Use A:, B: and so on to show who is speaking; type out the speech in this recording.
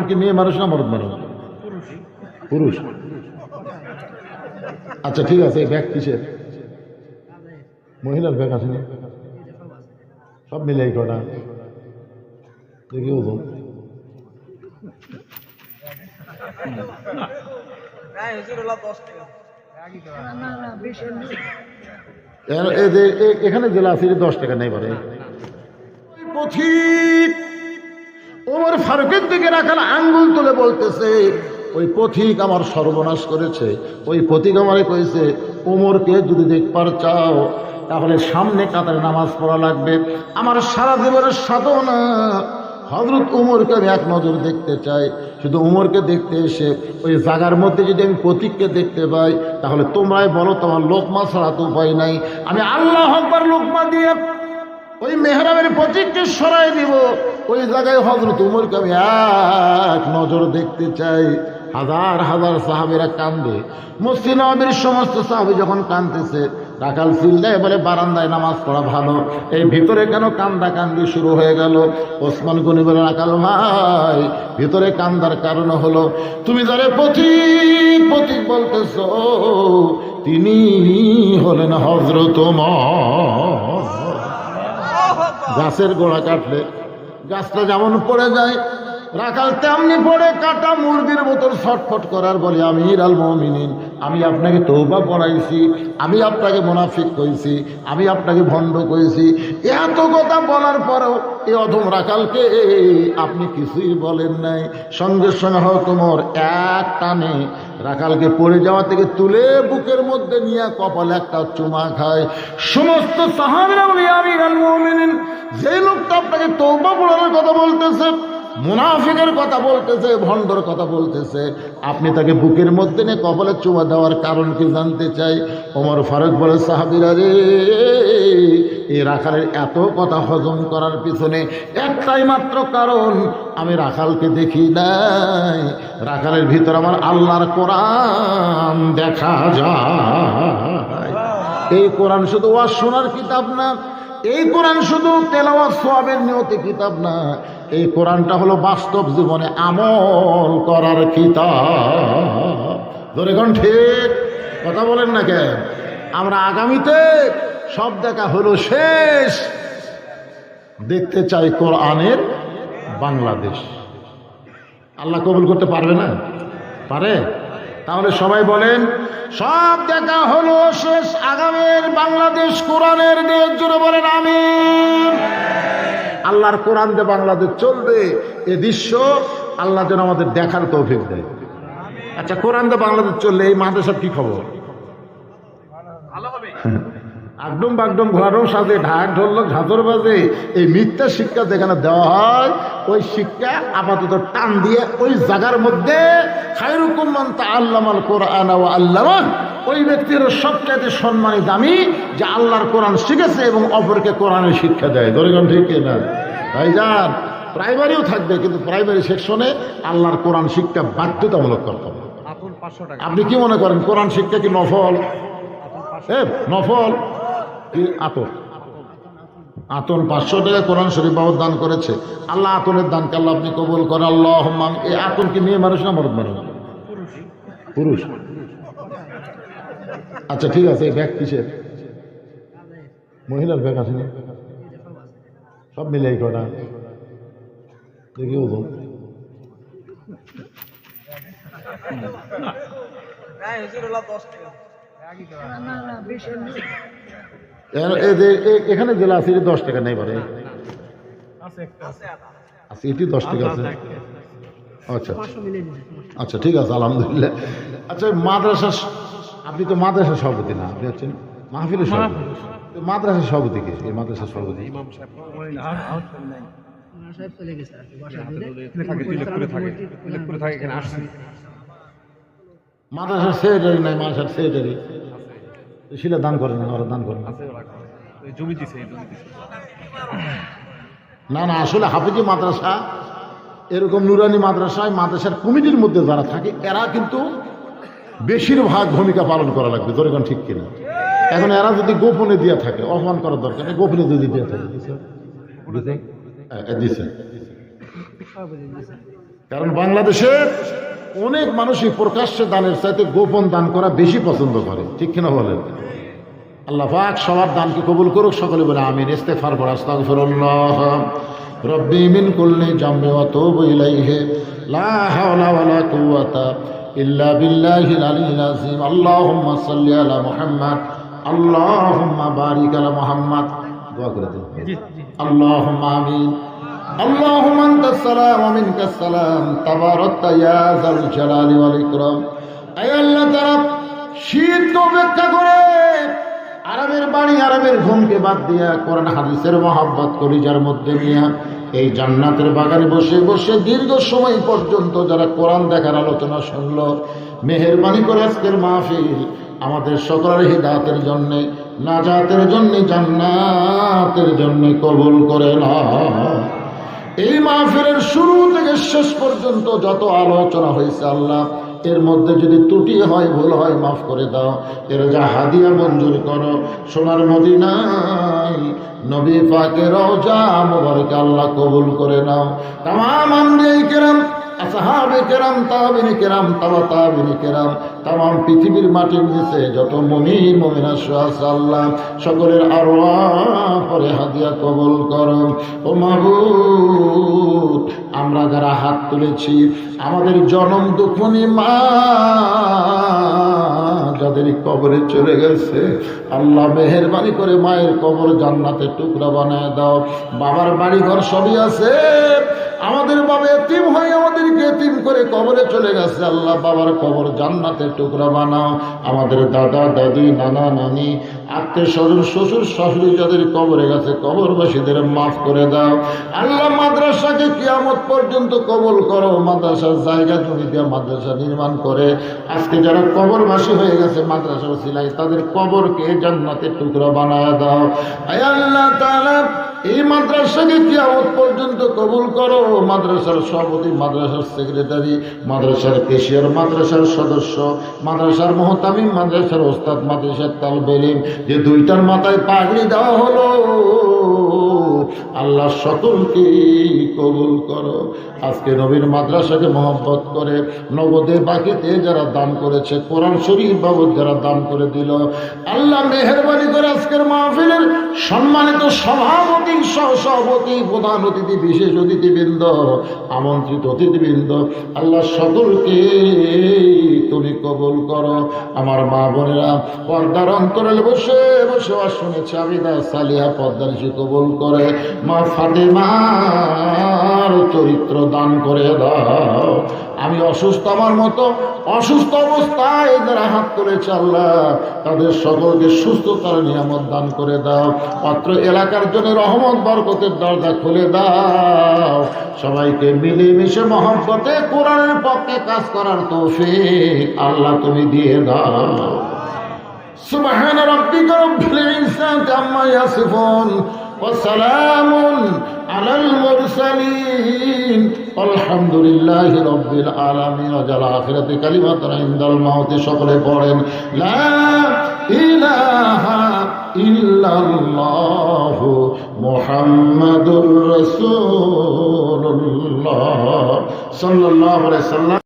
A: কি মেয়ে মানুষ না মরদ মানুষ? পুরুষ। আচ্ছা ঠিক আছে, এই ব্যাগ কিসের? মহিলার ব্যাগ আসেনি, সব মিলে এই কটা দেখি ওজন। এখানে জেলা আছে 10 টাকা নেই পারে। পথিক ওমর ফারুকের দিকে রাখাল আঙ্গুল তুলে বলতেছে, ওই পথিক আমার সর্বনাশ করেছে। ওই পথিক আমারে কইছে, ওমরকে যদি দেখবার চাও তাহলে সামনে কাতারে নামাজ পড়া লাগবে। আমার সারা জীবনের সাধনা হযরত উমরকে আমি এক নজর দেখতে চাই। শুধু উমরকে দেখতে এসে ওই জায়গার মধ্যে যদি আমি পথিককে দেখতে পাই তাহলে তোমরাই বলো তোমার লোকমা ছাড়া তো উপায় নাই। আমি আল্লাহু আকবার লোকমা দিয়ে ওই মেহরাবের পথিককে সরাই দিব। ওই জায়গায় হযরত উমরকে আমি এক নজর দেখতে চাই। হাজার হাজার সাহাবীরা কান্দে, মসজিদ নববীর সমস্ত সাহাবী যখন কাঁদতেছে, রাখাল চিল্লায় বলে বারান্দায় নামাজ পড়া ভালো, এই ভিতরে কেন কান্দা কান্দি শুরু হয়ে গেল? ওসমান গনি বলে, রাখাল ভাই, ভিতরে কান্দার কারণ হলো তুমি যারে পথিক পথিক বলতেছ তিনি হলেন হযরত ওমর। গাছের গোড়া কাটলে গাছটা যেমন পড়ে যায়, রাখাল তেমনি পড়ে কাটা মুরগির মতো ছটফট করার বলে, আমির আল মুমিনিন, আমি আপনাকে তওবা পড়াইছি, আমি আপনাকে মুনাফিক কইছি, আমি আপনাকে ভণ্ড কইছি। এত কথা বলার পরেও এই অধম রাখালকে আপনি কিছুই বলেন নাই। সঙ্গে সঙ্গে হয়তো মোর এক টানে রাখালকে পড়ে যাওয়া থেকে তুলে বুকের মধ্যে নিয়ে কপালে একটা চুমা খায়। সমস্ত সাহাবীরা বলে, আমির আল মুমিনিন, যে লোকটা আপনাকে তওবা পড়ানোর কথা বলতেছে, মুনাফিকের কথা বলতেছে, ভণ্ডর কথা বলতেছে, আপনি তাকে বুকের মধ্যে নিয়ে কপালে চুমা দেওয়ার কারণ কি জানতে চাই? ওমর ফারুক বলে, সাহাবীরা রে, এই রাখালের এত কথা হজম করার পিছনে একটাই মাত্র কারণ, আমি রাখালকে দেখি নাই, রাখালের ভিতর আমার আল্লাহর কোরআন দেখা যায়। এই কোরআন শুধু ওয়াজ শোনার কিতাব না, এই কোরআন শুধু তেলাওয়াত সওয়াবের নিয়তে কিতাব না, এই কোরআনটা হলো বাস্তব জীবনে আমল করার কিতাব। ধরে কোন ঠিক কথা বলেন না কেন? আমরা আগামীতে সব দেখা হলো শেষ, দেখতে চাই কোরআনের বাংলাদেশ। আল্লাহ কবুল করতে পারবে না? পারে? তাহলে সবাই বলেন, সব দেখা হলো শেষ, আগামীর বাংলাদেশ কোরআনের দেশ। জুড়ে বলেন আমিন। আল্লাহর কোরআন দিয়ে বাংলাদেশ চলবে, এ দৃশ্য আল্লাহ যেন আমাদের দেখার তৌফিক দেয়। আচ্ছা, কোরআন দিয়ে বাংলাদেশ চললে এই মাদ্রাসার কি খবর? একদম বাগডম ঘোরাডম সাজে, ঢাক ঢোলক ঝাঁঝর বাজে, এই মিথ্যা শিক্ষা যেখানে দেওয়া হয়, ওই শিক্ষা আপাতত টান দিয়ে ওই জায়গার মধ্যে খায়রুকুম মান তাআল্লামাল কোরআন ওয়া আল্লামা, ওই ব্যক্তির সবচাইতে সম্মানী দামি যে আল্লাহর কোরআন শিখেছে এবং অপরকে কোরআনের শিক্ষা দেয়। দরিগণ ঠিক না ভাইজান? প্রাইমারিও থাকবে, কিন্তু প্রাইমারি সেকশনে আল্লাহর কোরআন শিক্ষা বাধ্যতামূলক করতে হবে। আপনি কি মনে করেন কোরআন শিক্ষা কি নফল? নফল কি? আতন 500 টাকা কোরআন শরীফ বাবদ দান করেছে। আল্লাহ আতনের দানকে আল্লাহ আপনি কবুল করেন। আল্লাহুম্মা। এই আতন কি মেয়ে মানুষ না মরদ মানুষ? পুরুষ। আচ্ছা ঠিক আছে, এই ব্যাগ কিসের? মহিলার ব্যাগ আসেনি, সব মিলে এই কটা দেখি ওজন। এখানে জেলা আছে 10 টাকা নেই পারে। আচ্ছা, এটি 10 টাকা আছে। আচ্ছা আচ্ছা ঠিক আছে, আলহামদুলিল্লাহ। আচ্ছা, মাদ্রাসা, আপনি তো মাদ্রাসার সভাপতি না, আপনি হচ্ছেন মাহফিলের সভাপতি। মাদ্রাসার সভাপতি কে? এই মাদ্রাসার সভাপতি মাদ্রাসার সেক্রেটারি নাই, মাদ্রাসার সেক্রেটারি শিলা দান করেন, ওরা দান করেন না। না, আসলে হাফিজি মাদ্রাসা এরকম নুরানি মাদ্রাসায় মাদ্রাসার কমিটির মধ্যে যারা থাকে এরা কিন্তু বেশিরভাগ ভূমিকা পালন করা লাগবে। ধরেন ঠিক কিনা? এখন এরা যদি গোপনে দিয়ে থাকে, অপমান করার দরকার নেই, গোপনে যদি দিয়ে থাকে। কারণ বাংলাদেশে অনেক মানুষই প্রকাশ্যে দানের চাইতে গোপন দান করা বেশি পছন্দ করে, ঠিক কিনা বলেন? আল্লাহ পাক সবার দানকে কবুল করুক, সকলে বলে আমিন। ইস্তেগফার করা, আস্তাগফিরুল্লাহ রব্বি মিন কুল্লি জামবি ওয়া তুবু ইলাইহি লা হাওলা ওয়ালা কুওয়াতা ইল্লা বিল্লাহিল আলিয়্যিল আযীম। আল্লাহুম্মা সাল্লি আলা মুহাম্মাদ, আল্লাহুম্মা বারিক আলা মুহাম্মাদ। দোয়া করে দিন। আল্লাহুম্মা আমিন। আল্লাহুম্মা আনতাস সালাম ওয়া মিনকাস সালাম, তাবারাকতা ইয়া যাল জালালি ওয়াল ইকরাম। আয় আল্লাহ তাআলা, শীত অপেক্ষা করে আরামের বাড়ি, আরামের ঘুমকে বাদ দিয়া কোরআন হাদিসের মহব্বত কলিজার মধ্যে নিয়ে এই জান্নাতের বাগানে বসে বসে দীর্ঘ সময় পর্যন্ত যারা কোরআন দেখার আলোচনা শুনল, মেহেরবানি করে আজকের মাহফিল আমাদের সকলের হিদায়াতের জন্য, নাজাতের জন্য, জান্নাতের জন্য কবুল করে নাও। এই মাহফিলের শুরু থেকে শেষ পর্যন্ত যত আলোচনা হয়েছে আল্লাহ, এর মধ্যে যদি ত্রুটি হয়, ভুল হয়, মাফ করে দাও। এর যা হাদিয়া মঞ্জুর করো সোনার মদিনায় নবী পাকের রওজা মুবারকে আল্লাহ কবুল করে নাও। তামাম আম্বিয়া কেরাম, আসহাবে কেরাম, তাবিঈন কেরাম, তাবা তাবিঈন কেরাম, তামাম পৃথিবীর মাটির নিচে যত মুমিন মুমিনা আছে আল্লাহ সকলের আরওয়াহ পরে হাদিয়া কবুল করো। ও মাবুদ, আমরা যারা হাত তুলেছি, আমাদের জনম দুঃখনী মা যাদের কবরে চলে গেছে আল্লাহ মেহেরবানি করে মায়ের কবর জান্নাতের টুকরা বানায় দাও। বাবার বাড়ি ঘর সবই আছে, আমাদের বাবা এতিম হয়ে আমাদেরকে এতিম করে কবরে চলে গেছে আল্লাহ বাবার কবর জান্নাতের টুকরা বানাও। আমাদের দাদা দাদি, নানা নানি, আত্মীয় স্বজন, শ্বশুর শাশুড়ি যাদের কবরে গেছে কবরবাসীদের মাফ করে দাও আল্লাহ। মাদ্রাসাকে কিয়ামত পর্যন্ত কবুল করো। মাদ্রাসার জায়গা জমি দিয়ে মাদ্রাসা নির্মাণ করে আজকে যারা কবরবাসী হয়ে গেছে মাদ্রাসার সিলাই, তাদের কবরকে জান্নাতের টুকরা বানায় দাও। আয় আল্লাহ তাআলা, এই মাদ্রাসাকে কিয়ামত পর্যন্ত কবুল করো। মাদ্রাসার সভাপতি, মাদ্রাসার সেক্রেটারি, মাদ্রাসার কেশিয়ার, মাদ্রাসার সদস্য, মাদ্রাসার মুহতামিম, মাদ্রাসার ওস্তাদ, মাদ্রাসার তালবে ইলম, যে দুইটার মাথায় পাগড়ি দেওয়া হলো আল্লাহ সকলকে কবুল করো। আজকে নবীর মাদ্রাসাকে মহব্বত করে নগদে বাকিতে যারা দান করেছে, কোরআন শরীফ বাবদ যারা দান করে দিল আল্লাহ মেহেরবানি করে আজকের মাহফিলের সম্মানিত সভাপতি, সহসভাপতি, প্রধান অতিথি, বিশেষ অতিথিবৃন্দ, আমন্ত্রিত অতিথিবৃন্দ আল্লাহ সকলকে তুমি কবুল করো। আমার মা বোনেরা পর্দার অন্তরালে বসে বসে শুনেছে আবিদা সালিহা পর্দানিশী কবুল করে। মা ফাতেমার চরিত্র দান করে দাও। আমি অসুস্থ, আমার মতো অসুস্থ অবস্থায় যারা হাত তুলেছে আল্লাহ তাদের সকলকে সুস্থতার নিয়ামত দান করে দাও। মাত্র এলাকার জন্য রহমত বরকতের দরজা খুলে দাও। সবাইকে মিলেমিশে মহব্বতে কোরআনের পক্ষে কাজ করার তৌফিক আল্লাহ তুমি দিয়ে দাও। সুবহান রাব্বিকা রাব্বিল ইজ্জাতি আম্মা ইয়াসিফুন ওয়া সালামুন আলাল মুরসালিন আলহামদুলিল্লাহি রাব্বিল আলামিন। ওয়া জাল আখিরাতি কালিমাতুন ইনদাল মাউতি। সকলে পড়েন লা ইলাহা ইল্লাল্লাহু মুহাম্মাদুর রাসূলুল্লাহ সাল্লাল্লাহু আলাইহি ওয়াসাল্লাম।